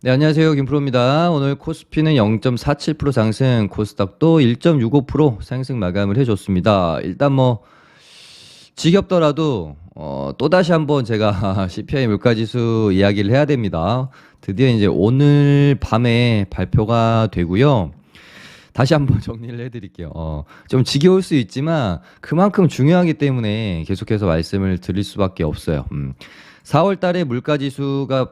네, 안녕하세요. 김프로입니다. 오늘 코스피는 0.47% 상승, 코스닥도 1.65% 상승 마감을 해줬습니다. 일단 뭐 지겹더라도 또다시 한번 제가 CPI 물가지수 이야기를 해야 됩니다. 드디어 이제 오늘 밤에 발표가 되고요. 다시 한번 정리를 해드릴게요. 좀 지겨울 수 있지만 그만큼 중요하기 때문에 계속해서 말씀을 드릴 수밖에 없어요. 4월 달에 물가지수가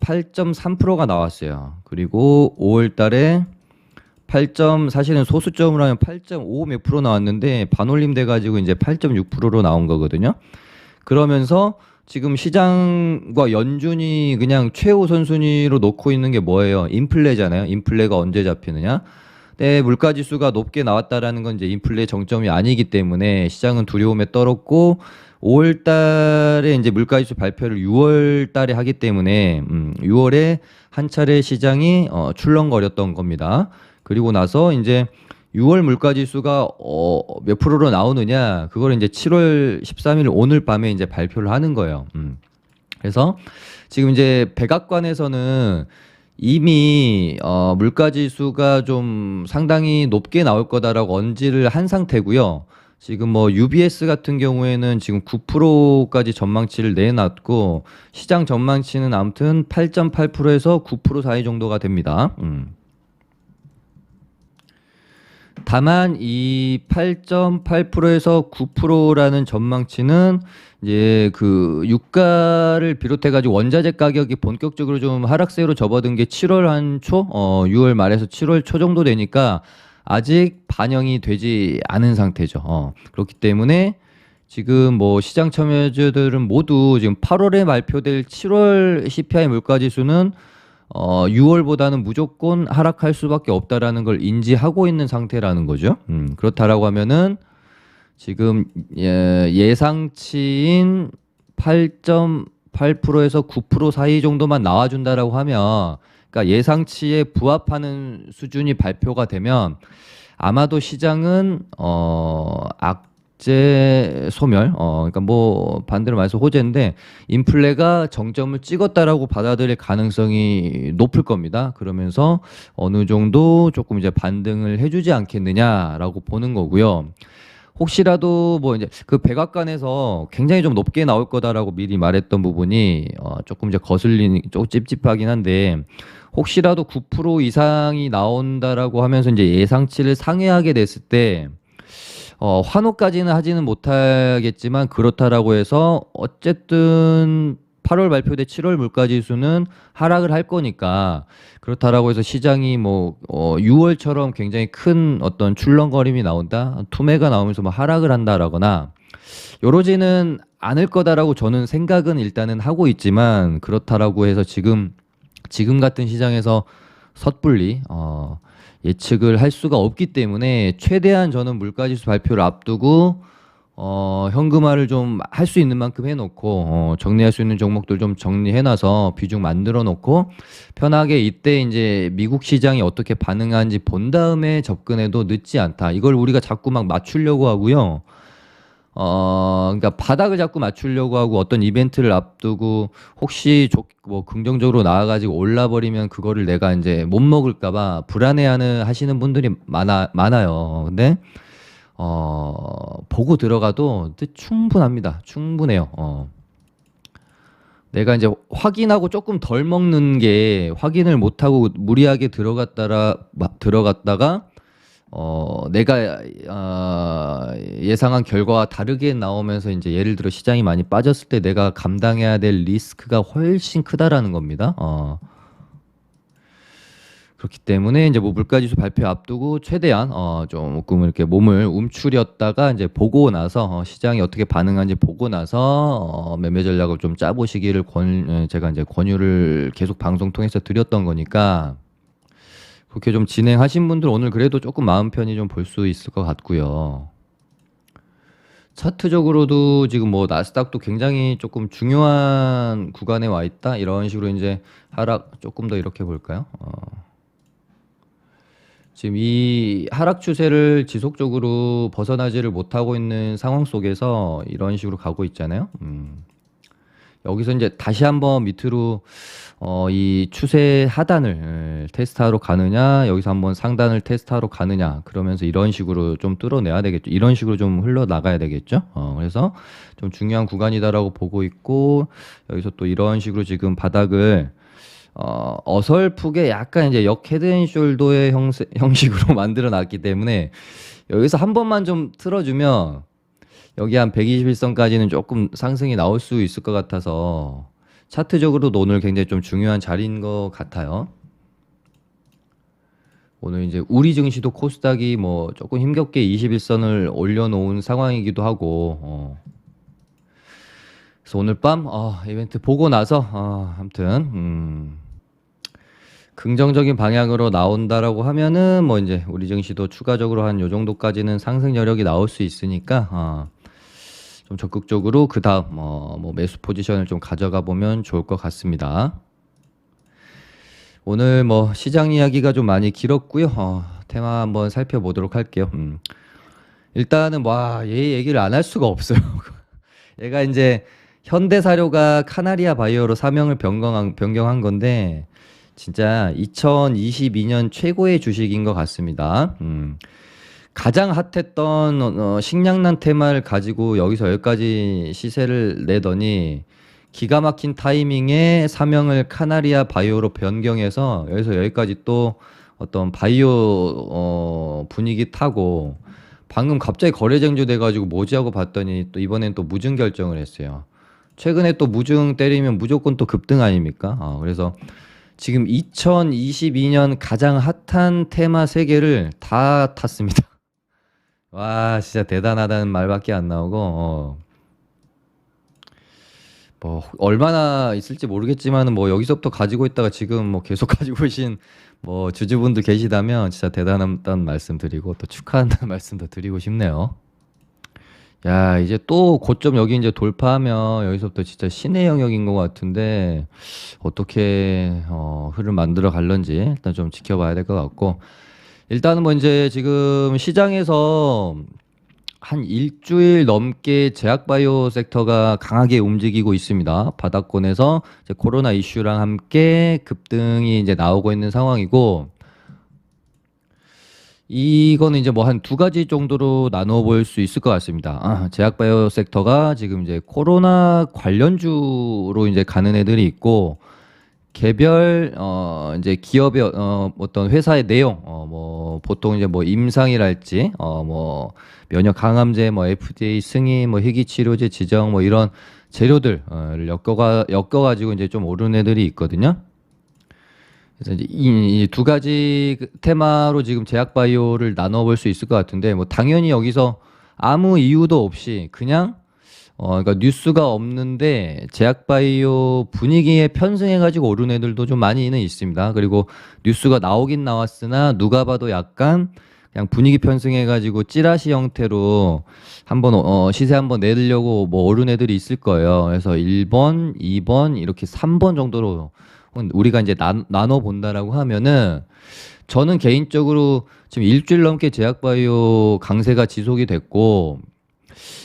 8.3%가 나왔어요. 그리고 5월 달에 8점, 사실은 소수점으로 하면 8.5 몇 프로 나왔는데 반올림 돼가지고 이제 8.6%로 나온 거거든요. 그러면서 지금 시장과 연준이 그냥 최우 선순위로 놓고 있는 게 뭐예요? 인플레잖아요. 인플레가 언제 잡히느냐? 네, 물가 지수가 높게 나왔다라는 건 이제 인플레 정점이 아니기 때문에 시장은 두려움에 떨었고 5월 달에 이제 물가 지수 발표를 6월 달에 하기 때문에 6월에 한 차례 시장이 출렁거렸던 겁니다. 그리고 나서 이제 6월 물가 지수가 몇 프로로 나오느냐 그걸 이제 7월 13일 오늘 밤에 이제 발표를 하는 거예요. 그래서 지금 이제 백악관에서는 이미 물가 지수가 좀 상당히 높게 나올 거다라고 언지를 한 상태고요. 지금 뭐 UBS 같은 경우에는 지금 9%까지 전망치를 내놨고 시장 전망치는 아무튼 8.8%에서 9% 사이 정도가 됩니다. 다만 이 8.8%에서 9%라는 전망치는 이제 그 유가를 비롯해 가지고 원자재 가격이 본격적으로 좀 하락세로 접어든 게 7월 한 초, 6월 말에서 7월 초 정도 되니까 아직 반영이 되지 않은 상태죠. 그렇기 때문에 지금 뭐 시장 참여자들은 모두 지금 8월에 발표될 7월 CPI 물가 지수는 6월보다는 무조건 하락할 수밖에 없다라는 걸 인지하고 있는 상태라는 거죠. 그렇다라고 하면은 지금 예상치인 8.8%에서 9% 사이 정도만 나와준다라고 하면, 그러니까 예상치에 부합하는 수준이 발표가 되면 아마도 시장은 악재 소멸, 그러니까 뭐 반대로 말해서 호재인데 인플레가 정점을 찍었다라고 받아들일 가능성이 높을 겁니다. 그러면서 어느 정도 조금 이제 반등을 해주지 않겠느냐라고 보는 거고요. 혹시라도 뭐 이제 그 백악관에서 굉장히 좀 높게 나올 거다라고 미리 말했던 부분이 조금 이제 거슬리는 조금 찝찝하긴 한데 혹시라도 9% 이상이 나온다라고 하면서 이제 예상치를 상회하게 됐을 때 환호까지는 하지는 못하겠지만 그렇다라고 해서 어쨌든 8월 발표된 7월 물가 지수는 하락을 할 거니까 그렇다라고 해서 시장이 뭐 6월처럼 굉장히 큰 어떤 출렁거림이 나온다, 투매가 나오면서 뭐 하락을 한다라거나 이러지는 않을 거다라고 저는 생각은 일단은 하고 있지만 그렇다라고 해서 지금 같은 시장에서 섣불리 예측을 할 수가 없기 때문에 최대한 저는 물가지수 발표를 앞두고 현금화를 좀 할 수 있는 만큼 해놓고 정리할 수 있는 종목들 좀 정리해놔서 비중 만들어 놓고 편하게 이때 이제 미국 시장이 어떻게 반응하는지 본 다음에 접근해도 늦지 않다. 이걸 우리가 자꾸 막 맞추려고 하고요. 그러니까 바닥을 자꾸 맞추려고 하고 어떤 이벤트를 앞두고 혹시 뭐 긍정적으로 나와가지고 올라버리면 그거를 내가 이제 못 먹을까봐 불안해하는 하시는 분들이 많아요. 근데 보고 들어가도 충분합니다. 충분해요. 내가 이제 확인하고 조금 덜 먹는 게 확인을 못하고 무리하게 들어갔다가 내가 예상한 결과와 다르게 나오면서 이제 예를 들어 시장이 많이 빠졌을 때 내가 감당해야 될 리스크가 훨씬 크다라는 겁니다. 그렇기 때문에 이제 뭐 물가지수 발표 앞두고 최대한 조금 이렇게 몸을 움츠렸다가 이제 보고 나서 시장이 어떻게 반응하는지 보고 나서 매매 전략을 좀 짜보시기를 제가 이제 권유를 계속 방송 통해서 드렸던 거니까 그렇게 좀 진행하신 분들 오늘 그래도 조금 마음 편히 좀 볼 수 있을 것 같고요. 차트적으로도 지금 뭐 나스닥도 굉장히 조금 중요한 구간에 와 있다 이런 식으로 이제 하락 조금 더 이렇게 볼까요? 지금 이 하락 추세를 지속적으로 벗어나지를 못하고 있는 상황 속에서 이런 식으로 가고 있잖아요. 여기서 이제 다시 한번 밑으로 이 추세 하단을 테스트하러 가느냐, 여기서 한번 상단을 테스트하러 가느냐, 그러면서 이런 식으로 좀 뚫어내야 되겠죠. 이런 식으로 좀 흘러나가야 되겠죠. 그래서 좀 중요한 구간이다라고 보고 있고, 여기서 또 이런 식으로 지금 바닥을 어설프게 약간 이제 역 헤드앤숄더의 형식으로 만들어 놨기 때문에 여기서 한 번만 좀 틀어주면 여기 한 121선까지는 조금 상승이 나올 수 있을 것 같아서 차트적으로도 오늘 굉장히 좀 중요한 자리인 것 같아요. 오늘 이제 우리 증시도 코스닥이 뭐 조금 힘겹게 21선을 올려놓은 상황이기도 하고, 그래서 오늘 밤 이벤트 보고 나서 아무튼 긍정적인 방향으로 나온다라고 하면은 뭐 이제 우리 증시도 추가적으로 한 요 정도까지는 상승 여력이 나올 수 있으니까 좀 적극적으로 그 다음 뭐 매수 포지션을 좀 가져가 보면 좋을 것 같습니다. 오늘 뭐 시장 이야기가 좀 많이 길었고요. 테마 한번 살펴보도록 할게요. 일단은 얘 얘기를 안 할 수가 없어요. 얘가 이제 현대사료가 카나리아 바이오로 사명을 변경한 건데 진짜 2022년 최고의 주식인 것 같습니다. 가장 핫했던 식량난 테마를 가지고 여기서 여기까지 시세를 내더니 기가 막힌 타이밍에 사명을 카나리아 바이오로 변경해서 여기서 여기까지 또 어떤 바이오 분위기 타고 방금 갑자기 거래 정지돼 가지고 뭐지 하고 봤더니 또 이번엔 또 무증 결정을 했어요. 최근에 또 무증 때리면 무조건 또 급등 아닙니까? 그래서 지금 2022년 가장 핫한 테마 3개를 다 탔습니다. 와, 진짜 대단하다는 말밖에 안 나오고, 뭐, 얼마나 있을지 모르겠지만은 뭐, 여기서부터 가지고 있다가 지금 뭐, 계속 가지고 계신 뭐, 주주분들 계시다면 진짜 대단하다는 말씀 드리고, 또 축하한다는 말씀도 드리고 싶네요. 야, 이제 또 고점 여기 이제 돌파하면 여기서부터 진짜 신의 영역인 것 같은데, 어떻게, 흐름 만들어 갈런지 일단 좀 지켜봐야 될 것 같고, 일단은 뭐 이제 지금 시장에서 한 일주일 넘게 제약바이오 섹터가 강하게 움직이고 있습니다. 바닥권에서 이제 코로나 이슈랑 함께 급등이 이제 나오고 있는 상황이고, 이거는 이제 뭐 한 2가지 정도로 나누어 볼 수 있을 것 같습니다. 제약바이오 섹터가 지금 이제 코로나 관련주로 이제 가는 애들이 있고, 개별 이제 기업의 어떤 회사의 내용 뭐 보통 이제 뭐 임상이랄지 뭐 면역 강암제 뭐 FDA 승인 뭐 희귀 치료제 지정 뭐 이런 재료들 엮어 가지고 이제 좀 오른 애들이 있거든요. 그래서 이제 이 2가지 테마로 지금 제약바이오를 나눠 볼 수 있을 것 같은데 뭐 당연히 여기서 아무 이유도 없이 그냥 그러니까 뉴스가 없는데 제약바이오 분위기에 편승해가지고 오른 애들도 좀 많이는 있습니다. 그리고 뉴스가 나오긴 나왔으나 누가 봐도 약간 그냥 분위기 편승해가지고 찌라시 형태로 한번 시세 한번 내려고 뭐 오른 애들이 있을 거예요. 그래서 1번, 2번 이렇게 3번 정도로 우리가 이제 나눠 본다라고 하면은 저는 개인적으로 지금 일주일 넘게 제약바이오 강세가 지속이 됐고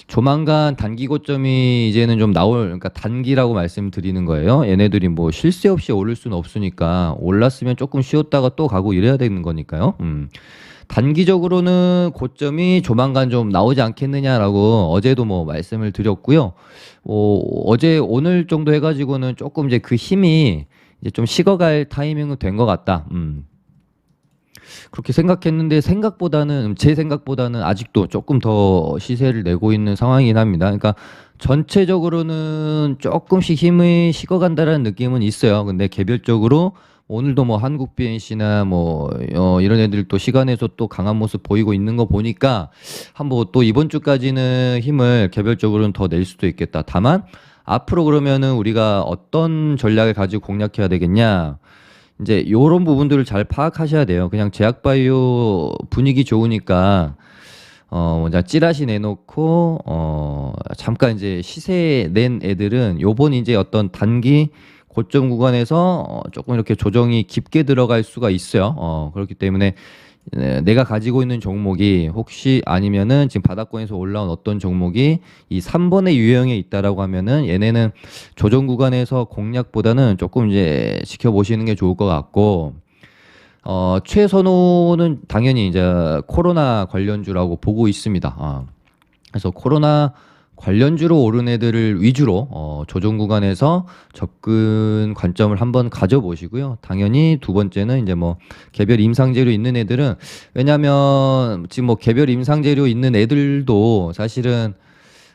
조만간 단기 고점이 이제는 좀 그러니까 단기라고 말씀드리는 거예요. 얘네들이 뭐 쉴 새 없이 오를 수는 없으니까 올랐으면 조금 쉬었다가 또 가고 이래야 되는 거니까요. 단기적으로는 고점이 조만간 좀 나오지 않겠느냐라고 어제도 뭐 말씀을 드렸고요. 어제 오늘 정도 해가지고는 조금 이제 그 힘이 이제 좀 식어갈 타이밍은 된 것 같다. 그렇게 생각했는데 제 생각보다는 아직도 조금 더 시세를 내고 있는 상황이긴 합니다. 그러니까 전체적으로는 조금씩 힘이 식어간다라는 느낌은 있어요. 근데 개별적으로 오늘도 뭐 한국 BNC나 뭐 이런 애들 또 시간에서 또 강한 모습 보이고 있는 거 보니까 한번 또 이번 주까지는 힘을 개별적으로는 더 낼 수도 있겠다. 다만 앞으로 그러면은 우리가 어떤 전략을 가지고 공략해야 되겠냐? 이제 요런 부분들을 잘 파악하셔야 돼요. 그냥 제약바이오 분위기 좋으니까 먼저 찌라시 내놓고 잠깐 이제 시세 낸 애들은 요번 이제 어떤 단기 고점 구간에서 조금 이렇게 조정이 깊게 들어갈 수가 있어요. 그렇기 때문에 내가 가지고 있는 종목이 혹시 아니면은 지금 바닥권에서 올라온 어떤 종목이 이 3번의 유형에 있다라고 하면은 얘네는 조정 구간에서 공략보다는 조금 이제 지켜보시는 게 좋을 것 같고, 최선호는 당연히 이제 코로나 관련주라고 보고 있습니다. 그래서 코로나 관련주로 오른 애들을 위주로 조정 구간에서 접근 관점을 한번 가져보시고요. 당연히 두 번째는 이제 뭐 개별 임상재료 있는 애들은, 왜냐면 지금 뭐 개별 임상재료 있는 애들도 사실은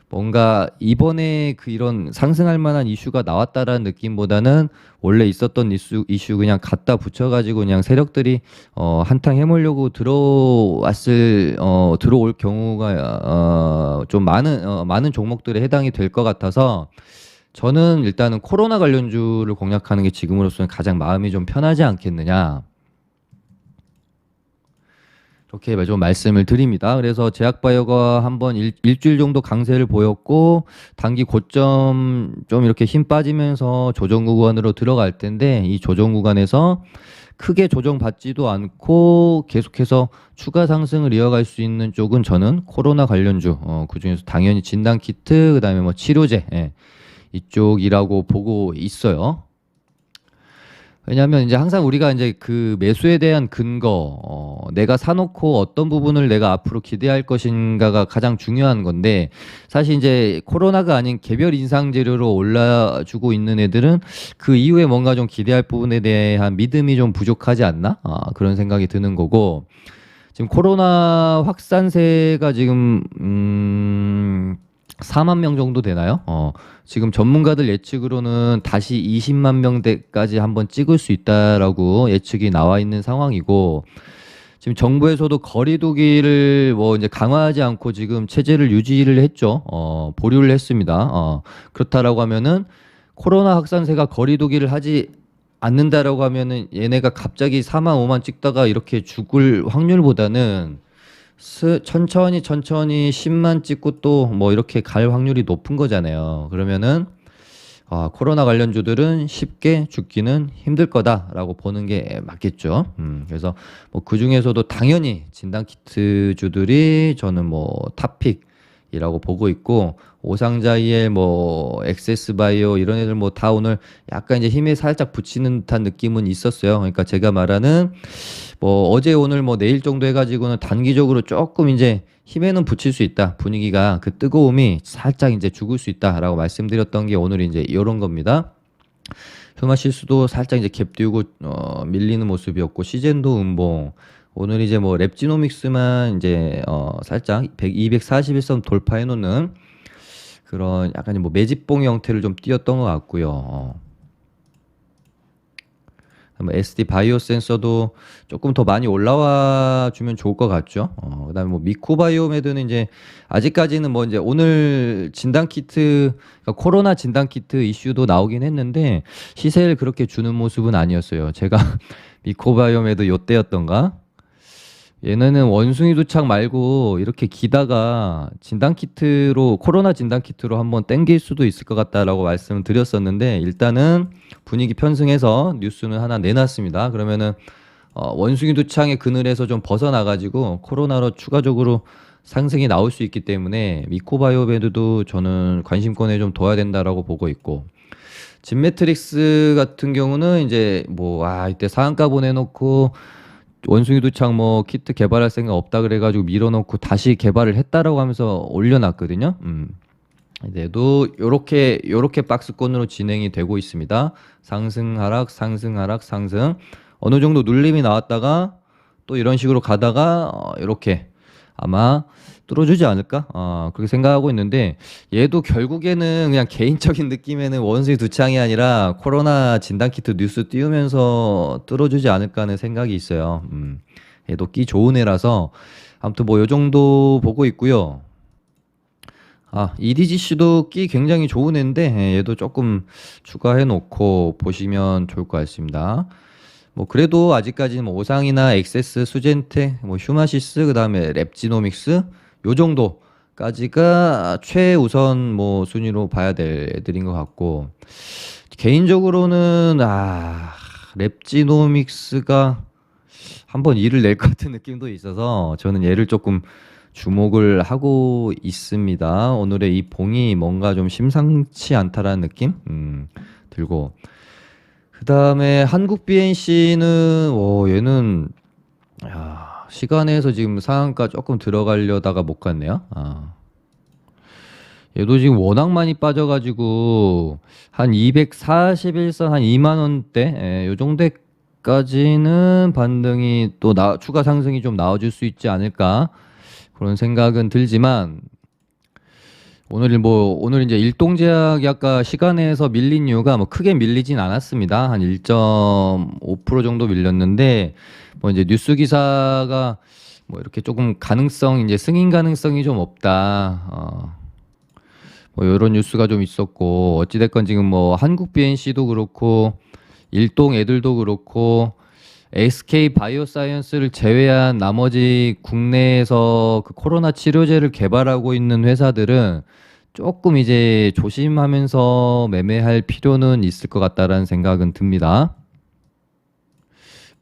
뭔가 이번에 그 이런 상승할 만한 이슈가 나왔다라는 느낌보다는 원래 있었던 이슈 그냥 갖다 붙여가지고 그냥 세력들이 한탕 해먹으려고 들어올 경우가 좀 많은 종목들에 해당이 될 것 같아서, 저는 일단은 코로나 관련주를 공략하는 게 지금으로서는 가장 마음이 좀 편하지 않겠느냐, 이렇게 좀 말씀을 드립니다. 그래서 제약바이오가 한번 일주일 정도 강세를 보였고, 단기 고점 좀 이렇게 힘 빠지면서 조정 구간으로 들어갈 텐데, 이 조정 구간에서 크게 조정받지도 않고 계속해서 추가 상승을 이어갈 수 있는 쪽은 저는 코로나 관련주, 그중에서 당연히 진단키트, 그다음에 뭐 치료제, 이쪽이라고 보고 있어요. 왜냐하면 이제 항상 우리가 이제 그 매수에 대한 근거, 내가 사놓고 어떤 부분을 내가 앞으로 기대할 것인가가 가장 중요한 건데, 사실 이제 코로나가 아닌 개별 인상 재료로 올라주고 있는 애들은 그 이후에 뭔가 좀 기대할 부분에 대한 믿음이 좀 부족하지 않나? 그런 생각이 드는 거고, 지금 코로나 확산세가 지금 4만 명 정도 되나요? 지금 전문가들 예측으로는 다시 20만 명대까지 한번 찍을 수 있다라고 예측이 나와 있는 상황이고, 지금 정부에서도 거리두기를 뭐 이제 강화하지 않고 지금 체제를 유지를 했죠. 보류를 했습니다. 그렇다라고 하면은 코로나 확산세가 거리두기를 하지 않는다라고 하면은 얘네가 갑자기 4만 5만 찍다가 이렇게 죽을 확률보다는 천천히 10만 찍고 또 뭐 이렇게 갈 확률이 높은 거잖아요. 그러면은 코로나 관련주들은 쉽게 죽기는 힘들 거다라고 보는 게 맞겠죠. 그래서 뭐 그 중에서도 당연히 진단키트 주들이 저는 뭐 탑픽이라고 보고 있고, 오상자이엘, 뭐 엑세스바이오 이런 애들 뭐 다 오늘 약간 이제 힘에 살짝 붙이는 듯한 느낌은 있었어요. 그러니까 제가 말하는 뭐 어제 오늘 뭐 내일 정도 해가지고는 단기적으로 조금 이제 힘에는 붙일 수 있다. 분위기가 그 뜨거움이 살짝 이제 죽을 수 있다라고 말씀드렸던 게 오늘 이제 이런 겁니다. 휴마시스도 살짝 이제 갭 띄우고 밀리는 모습이었고, 시젠도 음봉, 오늘 이제 뭐 랩지노믹스만 이제 살짝 241선 돌파해 놓는 그런 약간 뭐 매집봉 형태를 좀 띄었던 것 같고요. SD 바이오 센서도 조금 더 많이 올라와 주면 좋을 것 같죠. 그다음에 뭐 미코바이오메드는 이제 아직까지는 뭐 이제 오늘 진단 키트, 그러니까 코로나 진단 키트 이슈도 나오긴 했는데 시세를 그렇게 주는 모습은 아니었어요. 제가 미코바이오메드 요때였던가? 얘네는 원숭이 두창 말고 이렇게 기다가 진단 키트로, 코로나 진단 키트로 한번 땡길 수도 있을 것 같다라고 말씀을 드렸었는데, 일단은 분위기 편승해서 뉴스는 하나 내놨습니다. 그러면은 원숭이 두창의 그늘에서 좀 벗어나가지고 코로나로 추가적으로 상승이 나올 수 있기 때문에 미코바이오메드도 저는 관심권에 좀 둬야 된다라고 보고 있고, 진매트릭스 같은 경우는 이제 뭐 이때 상한가 보내놓고 원숭이 두창 뭐 키트 개발할 생각 없다 그래가지고 밀어넣고 다시 개발을 했다라고 하면서 올려놨거든요. 그래도 요렇게 박스권으로 진행이 되고 있습니다. 상승 하락 상승 하락 상승, 어느 정도 눌림이 나왔다가 또 이런 식으로 가다가 이렇게 아마 뚫어주지 않을까? 그렇게 생각하고 있는데, 얘도 결국에는 그냥 개인적인 느낌에는 원숭이 두창이 아니라 코로나 진단키트 뉴스 띄우면서 뚫어주지 않을까 하는 생각이 있어요. 얘도 끼 좋은 애라서 아무튼 뭐 요 정도 보고 있고요. EDGC도 끼 굉장히 좋은 애인데 얘도 조금 추가해 놓고 보시면 좋을 것 같습니다. 뭐 그래도 아직까지는 뭐 오상이나 엑세스, 수젠테, 뭐 휴마시스, 그다음에 랩지노믹스 요 정도까지가 최우선 뭐 순위로 봐야 될 애들인 것 같고, 개인적으로는 랩지노믹스가 한번 일을 낼 것 같은 느낌도 있어서 저는 얘를 조금 주목을 하고 있습니다. 오늘의 이 봉이 뭔가 좀 심상치 않다라는 느낌 들고 그다음에 한국 BNC는 얘는 시간에서 지금 상한가 조금 들어가려다가 못 갔네요. 얘도 지금 워낙 많이 빠져가지고 한 241선 한 2만 원대 요 정도까지는 반등이 또 추가 상승이 좀 나와줄 수 있지 않을까 그런 생각은 들지만 오늘 이제 일동제약이 아까 시간에서 밀린 이유가 뭐 크게 밀리진 않았습니다. 한 1.5% 정도 밀렸는데 뭐 이제 뉴스 기사가 뭐 이렇게 조금 이제 승인 가능성이 좀 없다. 뭐 이런 뉴스가 좀 있었고 어찌됐건 지금 뭐 한국 BNC도 그렇고 일동 애들도 그렇고 SK 바이오사이언스를 제외한 나머지 국내에서 그 코로나 치료제를 개발하고 있는 회사들은 조금 이제 조심하면서 매매할 필요는 있을 것 같다라는 생각은 듭니다.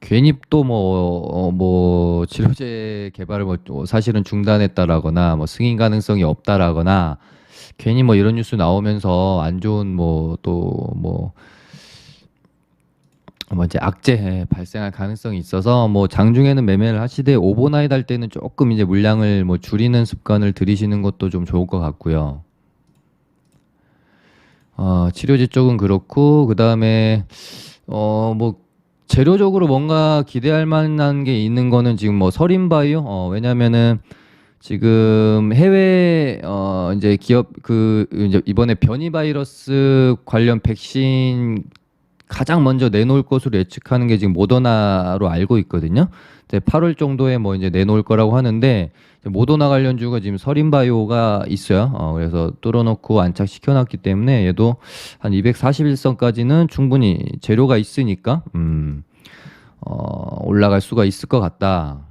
괜히 또 뭐 치료제 개발을 뭐 사실은 중단했다라거나 뭐 승인 가능성이 없다라거나 괜히 뭐 이런 뉴스 나오면서 안 좋은 이제 악재 발생할 가능성이 있어서 뭐 장중에는 매매를 하시되 오버나잇 할 때는 조금 이제 물량을 뭐 줄이는 습관을 들이시는 것도 좀 좋을 것 같고요. 치료제 쪽은 그렇고 그다음에 뭐 재료적으로 뭔가 기대할 만한 게 있는 거는 지금 뭐 서린바이오 왜냐면은 지금 해외 이제 기업 이제 이번에 변이 바이러스 관련 백신 가장 먼저 내놓을 것으로 예측하는 게 지금 모더나로 알고 있거든요. 8월 정도에 뭐 이제 내놓을 거라고 하는데 모더나 관련주가 지금 서린바이오가 있어요. 그래서 뚫어놓고 안착시켜놨기 때문에 얘도 한 241선까지는 충분히 재료가 있으니까 올라갈 수가 있을 것 같다.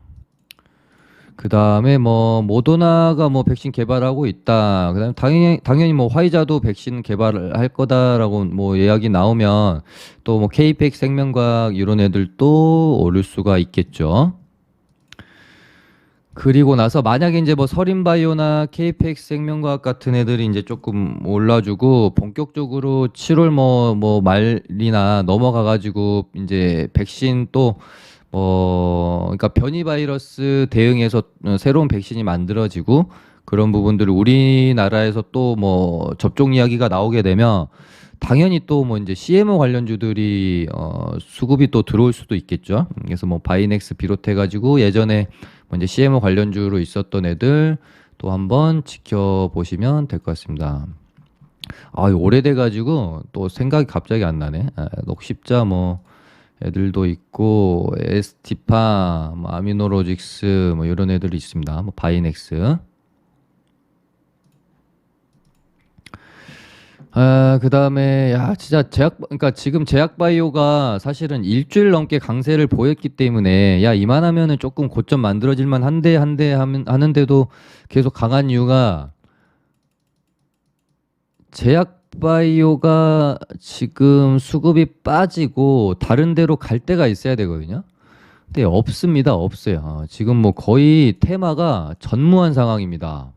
그 다음에 뭐 모더나가 뭐 백신 개발하고 있다. 그다음에 당연히 뭐 화이자도 백신 개발을 할 거다라고 뭐 이야기 나오면 또 뭐 KPX 생명과학 이런 애들도 오를 수가 있겠죠. 그리고 나서 만약에 이제 뭐 서린바이오나 KPX 생명과학 같은 애들이 이제 조금 올라주고 본격적으로 7월 뭐 말이나 넘어가가지고 이제 백신 또 그러니까 변이 바이러스 대응해서 새로운 백신이 만들어지고 그런 부분들을 우리나라에서 또 뭐 접종 이야기가 나오게 되면 당연히 또 뭐 이제 CMO 관련주들이 수급이 또 들어올 수도 있겠죠. 그래서 뭐 바이넥스 비롯해 가지고 예전에 뭐 이제 CMO 관련주로 있었던 애들 또 한번 지켜보시면 될 것 같습니다. 오래돼 가지고 또 생각이 갑자기 안 나네. 녹십자 뭐 애들도 있고 에스티파, 뭐 아미노로직스 뭐 이런 애들이 있습니다. 뭐 바이넥스. 그다음에 진짜 그러니까 지금 제약바이오가 사실은 일주일 넘게 강세를 보였기 때문에 이만하면은 조금 고점 만들어질만 한데 하는데도 계속 강한 이유가 제약바이오가 지금 수급이 빠지고 다른 데로 갈 데가 있어야 되거든요. 근데 없습니다. 없어요. 지금 뭐 거의 테마가 전무한 상황입니다.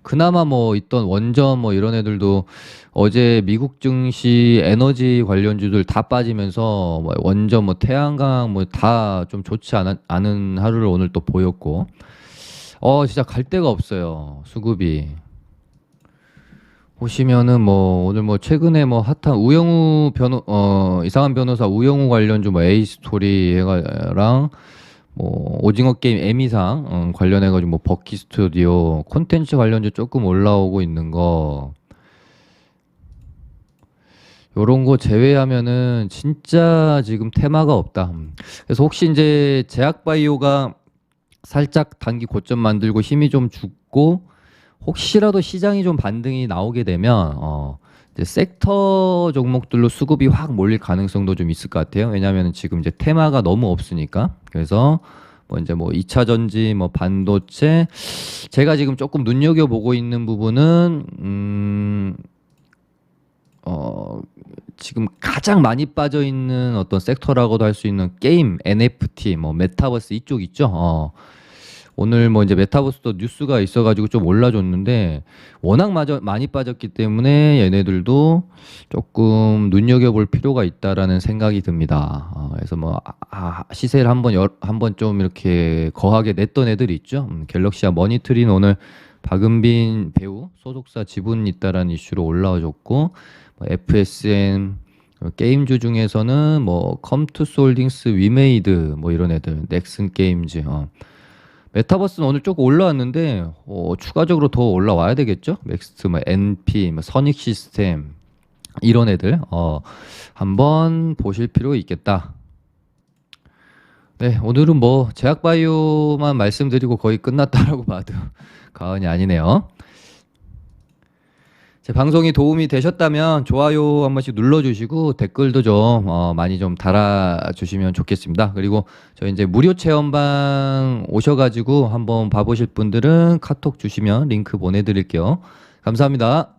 그나마 뭐 있던 원전 뭐 이런 애들도 어제 미국 증시 에너지 관련주들 다 빠지면서 뭐 원전 뭐 태양광 뭐 다 좀 좋지 않은 하루를 오늘 또 보였고 진짜 갈 데가 없어요. 수급이. 보시면은 뭐 오늘 뭐 최근에 뭐 핫한 이상한 변호사 우영우 관련주 뭐 에이스토리 랑 뭐 오징어 게임 에미상 관련해가지고 뭐 버키 스튜디오 콘텐츠 관련주 조금 올라오고 있는 거 요런 거 제외하면은 진짜 지금 테마가 없다. 그래서 혹시 이제 제약바이오가 살짝 단기 고점 만들고 힘이 좀 죽고 혹시라도 시장이 좀 반등이 나오게 되면 이제 섹터 종목들로 수급이 확 몰릴 가능성도 좀 있을 것 같아요. 왜냐하면 지금 이제 테마가 너무 없으니까. 그래서 뭐 이제 뭐 2차 전지, 뭐 반도체 제가 지금 조금 눈여겨 보고 있는 부분은 지금 가장 많이 빠져 있는 어떤 섹터라고도 할 수 있는 게임, NFT, 뭐 메타버스 이쪽 있죠. 오늘 뭐 이제 메타버스도 뉴스가 있어가지고 좀 올라줬는데 워낙 많이 빠졌기 때문에 얘네들도 조금 눈여겨볼 필요가 있다라는 생각이 듭니다. 그래서 뭐 시세를 한번 좀 이렇게 거하게 냈던 애들이 있죠. 갤럭시와 머니트리는 오늘 박은빈 배우 소속사 지분 있다라는 이슈로 올라와줬고 뭐 FSN 게임주 중에서는 뭐 컴투스 홀딩스, 위메이드 뭐 이런 애들, 넥슨 게임즈. 메타버스는 오늘 조금 올라왔는데 추가적으로 더 올라와야 되겠죠? 맥스트, 뭐 NP, 뭐 선익 시스템 이런 애들 한번 보실 필요 있겠다. 네, 오늘은 뭐 제약바이오만 말씀드리고 거의 끝났다라고 봐도 과언이 아니네요. 제 방송이 도움이 되셨다면 좋아요 한 번씩 눌러주시고 댓글도 좀 많이 좀 달아주시면 좋겠습니다. 그리고 저 이제 무료 체험방 오셔가지고 한번 봐보실 분들은 카톡 주시면 링크 보내드릴게요. 감사합니다.